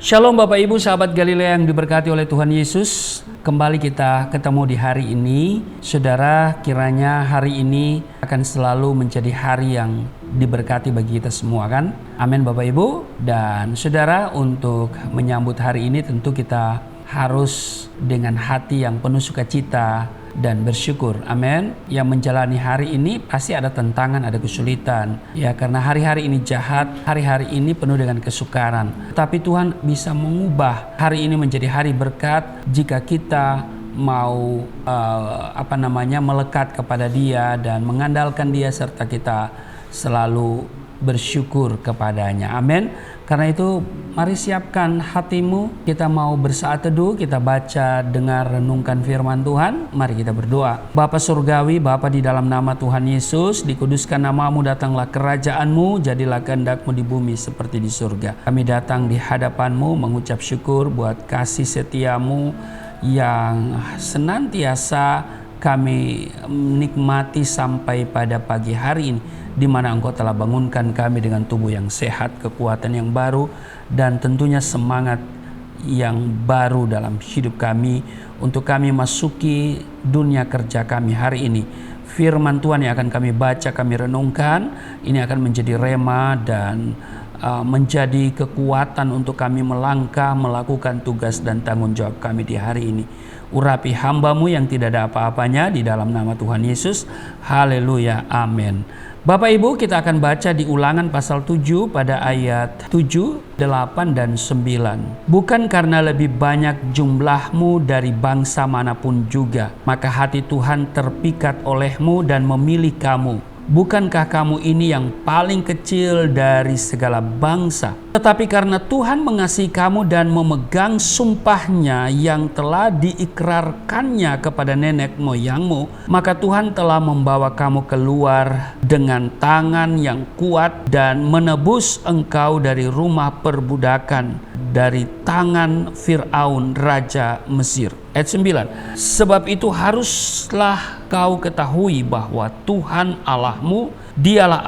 Shalom Bapak Ibu sahabat Galilea yang diberkati oleh Tuhan Yesus. Kembali kita ketemu di hari ini. Saudara, kiranya hari ini akan selalu menjadi hari yang diberkati bagi kita semua kan? Amin Bapak Ibu. Dan saudara, untuk menyambut hari ini tentu kita harus dengan hati yang penuh sukacita dan bersyukur. Amin. Yang menjalani hari ini pasti ada tantangan, ada kesulitan. Ya, karena hari-hari ini jahat, hari-hari ini penuh dengan kesukaran. Tapi Tuhan bisa mengubah hari ini menjadi hari berkat jika kita mau melekat kepada Dia dan mengandalkan Dia serta kita selalu bersyukur kepadanya. Amin. Karena itu mari siapkan hatimu, kita mau bersaat teduh, kita baca, dengar, renungkan firman Tuhan. Mari kita berdoa. Bapa Surgawi, Bapa di dalam nama Tuhan Yesus, dikuduskan namamu, datanglah kerajaanmu, jadilah kehendakmu di bumi seperti di surga. Kami datang di hadapanmu mengucap syukur buat kasih setiamu yang senantiasa kami nikmati sampai pada pagi hari ini, di mana Engkau telah bangunkan kami dengan tubuh yang sehat, kekuatan yang baru, dan tentunya semangat yang baru dalam hidup kami untuk kami masuki dunia kerja kami hari ini. Firman Tuhan yang akan kami baca, kami renungkan, ini akan menjadi rema dan menjadi kekuatan untuk kami melangkah, melakukan tugas dan tanggung jawab kami di hari ini. Urapi hamba-Mu yang tidak ada apa-apanya di dalam nama Tuhan Yesus. Haleluya, amin. Bapak Ibu, kita akan baca di Ulangan pasal 7 pada ayat 7, 8, dan 9. Bukan karena lebih banyak jumlahmu dari bangsa manapun juga, maka hati Tuhan terpikat olehmu dan memilih kamu. Bukankah kamu ini yang paling kecil dari segala bangsa? Tetapi karena Tuhan mengasihi kamu dan memegang sumpahnya yang telah diikrarkannya kepada nenek moyangmu, maka Tuhan telah membawa kamu keluar dengan tangan yang kuat dan menebus engkau dari rumah perbudakan, dari tangan Fir'aun Raja Mesir. Ayat 9. Sebab itu haruslah kau ketahui bahwa Tuhan Allahmu, Dialah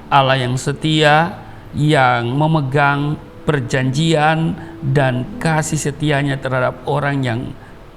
Allah yang setia, yang memegang perjanjian dan kasih setianya terhadap orang yang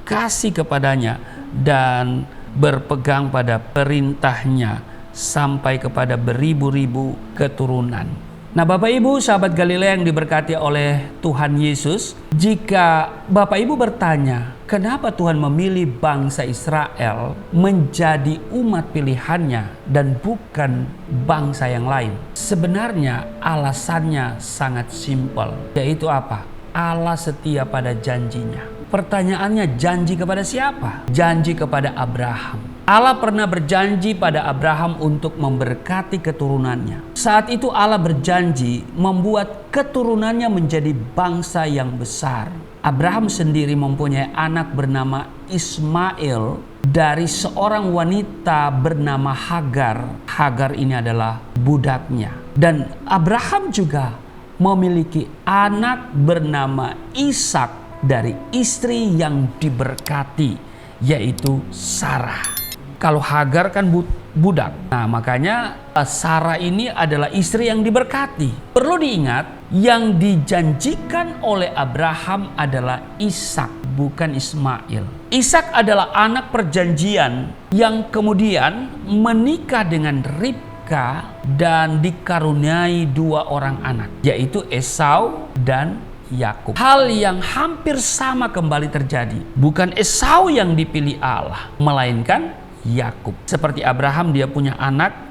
kasih kepadanya dan berpegang pada perintahnya sampai kepada beribu-ribu keturunan. Nah Bapak Ibu sahabat Galilea yang diberkati oleh Tuhan Yesus, jika Bapak Ibu bertanya kenapa Tuhan memilih bangsa Israel menjadi umat pilihannya dan bukan bangsa yang lain, sebenarnya alasannya sangat simpel, yaitu apa? Allah setia pada janjinya. Pertanyaannya, janji kepada siapa? Janji kepada Abraham. Allah pernah berjanji pada Abraham untuk memberkati keturunannya. Saat itu Allah berjanji membuat keturunannya menjadi bangsa yang besar. Abraham sendiri mempunyai anak bernama Ismail dari seorang wanita bernama Hagar. Hagar ini adalah budaknya. Dan Abraham juga memiliki anak bernama Ishak dari istri yang diberkati, yaitu Sarah. Kalau Hagar kan budak. Nah makanya Sarah ini adalah istri yang diberkati. Perlu diingat, yang dijanjikan oleh Abraham adalah Ishak, bukan Ismail. Ishak adalah anak perjanjian yang kemudian menikah dengan Ribka dan dikaruniai dua orang anak, yaitu Esau dan Yakub. Hal yang hampir sama kembali terjadi. Bukan Esau yang dipilih Allah, melainkan Yakub. Seperti Abraham, dia punya anak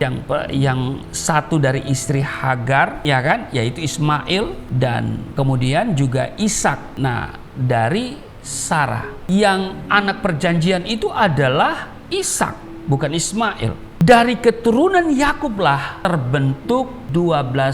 yang satu dari istri Hagar, ya kan, yaitu Ismail, dan kemudian juga Ishak. Nah, dari Sarah, yang anak perjanjian itu adalah Ishak, bukan Ismail. Dari keturunan Yakublah terbentuk 12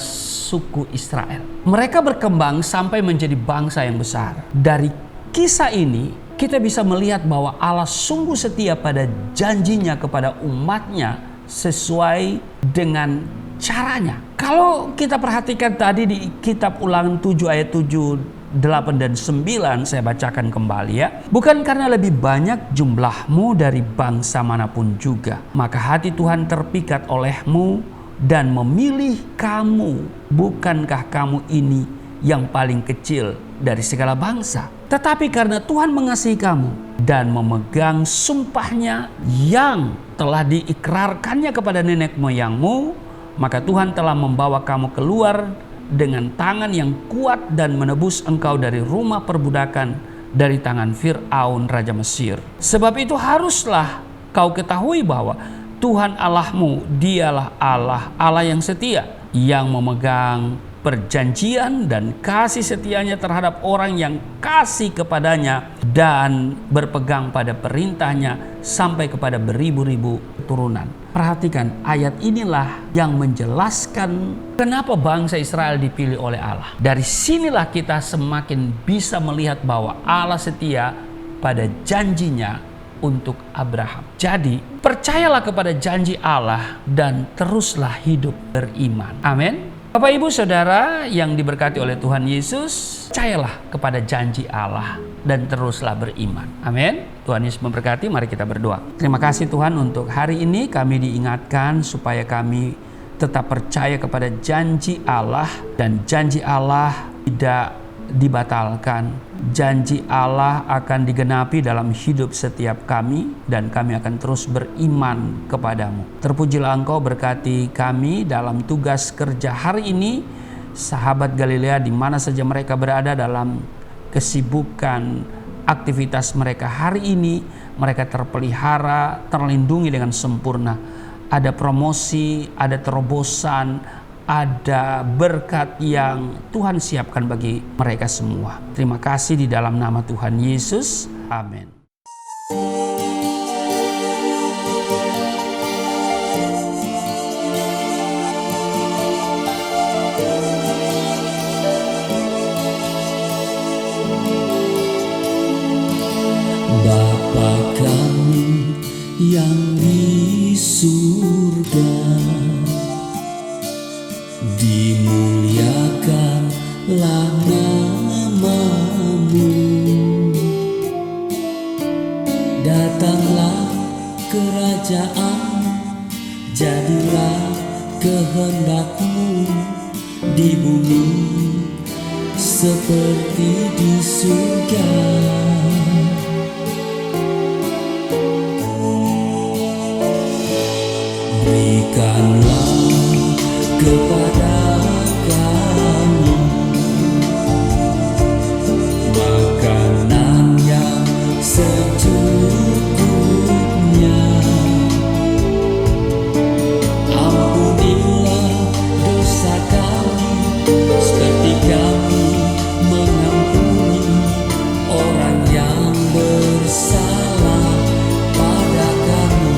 suku Israel. Mereka berkembang sampai menjadi bangsa yang besar. Dari kisah ini kita bisa melihat bahwa Allah sungguh setia pada janjinya kepada umatnya sesuai dengan caranya. Kalau kita perhatikan tadi di kitab Ulangan 7 ayat 7, 8 dan 9, saya bacakan kembali ya. Bukan karena lebih banyak jumlahmu dari bangsa manapun juga, maka hati Tuhan terpikat olehmu dan memilih kamu. Bukankah kamu ini yang paling kecil dari segala bangsa. Tetapi karena Tuhan mengasihi kamu dan memegang sumpahnya yang telah diikrarkannya kepada nenek moyangmu, maka Tuhan telah membawa kamu keluar dengan tangan yang kuat dan menebus engkau dari rumah perbudakan, dari tangan Fir'aun Raja Mesir. Sebab itu haruslah kau ketahui bahwa Tuhan Allahmu dialah Allah yang setia, yang memegang perjanjian dan kasih setianya terhadap orang yang kasih kepadanya dan berpegang pada perintahnya sampai kepada beribu-ribu keturunan. Perhatikan, ayat inilah yang menjelaskan kenapa bangsa Israel dipilih oleh Allah. Dari sinilah kita semakin bisa melihat bahwa Allah setia pada janjinya untuk Abraham. Jadi, percayalah kepada janji Allah dan teruslah hidup beriman. Amin. Bapak Ibu Saudara yang diberkati oleh Tuhan Yesus, percayalah kepada janji Allah dan teruslah beriman. Amin. Tuhan Yesus memberkati, mari kita berdoa. Terima kasih Tuhan untuk hari ini kami diingatkan supaya kami tetap percaya kepada janji Allah dan janji Allah tidak dibatalkan. Janji Allah akan digenapi dalam hidup setiap kami dan kami akan terus beriman kepadamu. Terpujilah Engkau, berkati kami dalam tugas kerja hari ini. Sahabat Galilea di mana saja mereka berada dalam kesibukan aktivitas mereka hari ini, mereka terpelihara, terlindungi dengan sempurna. Ada promosi, ada terobosan, ada berkat yang Tuhan siapkan bagi mereka semua. Terima kasih di dalam nama Tuhan Yesus. Amin. Bapa kami yang di surga, dimuliakanlah nama-Mu. Datanglah kerajaan, jadilah kehendak-Mu di bumi seperti di surga. Berikanlah kepada kami makanan yang secukupnya. Ampunilah dosa kami seperti kami mengampuni orang yang bersalah pada kami.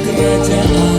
Kerajaan